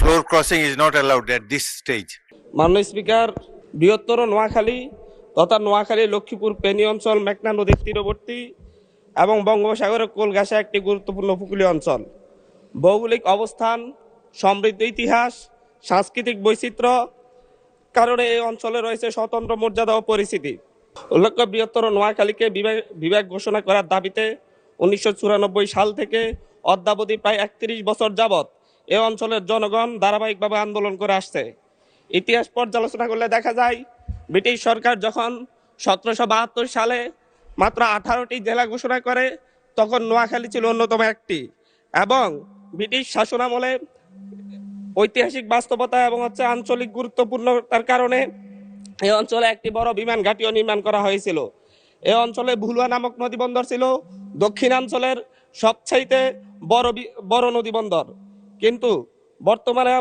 floor crossing is not allowed at this stage. মাননীয় speaker, বৃহত্তর নোয়াখালী তথা নোয়াখালী লক্ষ্মীপুর ফেনী অঞ্চল মেঘনা নদীর তীরবর্তী এবং বঙ্গোপসাগরের কোল ঘেঁষা একটি গুরুত্বপূর্ণ উপকূলীয় অঞ্চল। ভৌগোলিক অবস্থান, সমৃদ্ধ ইতিহাস, সাংস্কৃতিক বৈচিত্র্য কারণে এই অঞ্চলে রয়েছে স্বতন্ত্র মর্যাদা ও পরিচিতি। উল্লেখ্য, বৃহত্তর নোয়াখালীকে বিভাগ ঘোষণা করার দাবিতে 1994 সাল থেকে অদ্যাবধি প্রায় 31 বছর যাবৎ এ অঞ্চলের জনগণ ধারাবাহিকভাবে আন্দোলন করে আসছে। ইতিহাস পর্যালোচনা করলে দেখা যায়, ব্রিটিশ সরকার যখন 1772 সালে মাত্র 18টি জেলা ঘোষণা করে, তখন নোয়াখালী ছিল অন্যতম একটি। এবং ব্রিটিশ শাসনামলে ঐতিহাসিক বাস্তবতা এবং আঞ্চলিক গুরুত্বপূর্ণতার কারণে এই অঞ্চলে একটি বড় বিমান ঘাঁটিও নির্মাণ করা হয়েছিল। এই অঞ্চলে ভুলুয়া নামক নদীবন্দর ছিল দক্ষিণাঞ্চলের সবচাইতে বড় নদীবন্দর। কিন্তু বর্তমানে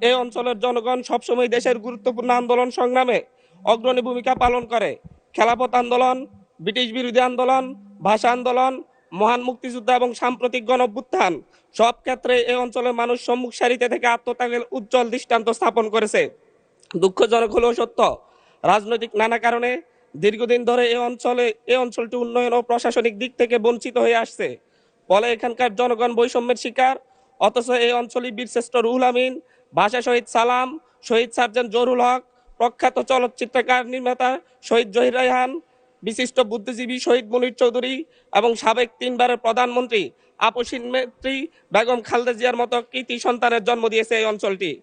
এই অঞ্চলের জনগণ সবসময় দেশের গুরুত্বপূর্ণ আন্দোলন সংগ্রামে অগ্রণী ভূমিকা পালন করে। খেলাফত আন্দোলন, ব্রিটিশ বিরোধী আন্দোলন, ভাষা আন্দোলন, মহান মুক্তিযুদ্ধ এবং সাম্প্রতিক গণঅভ্যুত্থান সব ক্ষেত্রে এই অঞ্চলের মানুষ সম্মুখ সারিতে থেকে আত্মত্যাগের উজ্জ্বল দৃষ্টান্ত স্থাপন করেছে। দুঃখজনক হলেও সত্য, রাজনৈতিক নানা কারণে দীর্ঘদিন ধরে এই অঞ্চলটি উন্নয়ন ও প্রশাসনিক দিক থেকে বঞ্চিত হয়ে আসছে। ফলে এখানকার জনগণ বৈষম্যের শিকার। অথচ এই অঞ্চলে বীরশ্রেষ্ঠ রুহুল আমিন, ভাষা শহীদ সালাম, শহীদ সার্জেন্ট জহুরুল হক, প্রখ্যাত চলচ্চিত্রকার নির্মাতা শহীদ জহির রায়হান, বিশিষ্ট বুদ্ধিজীবী শহীদ মুনীর চৌধুরী এবং সাবেক 3 বারের প্রধানমন্ত্রী আপসীন নেত্রী বেগম খালেদা জিয়ার মতো কৃতি সন্তানের জন্ম দিয়েছে এই অঞ্চলটি।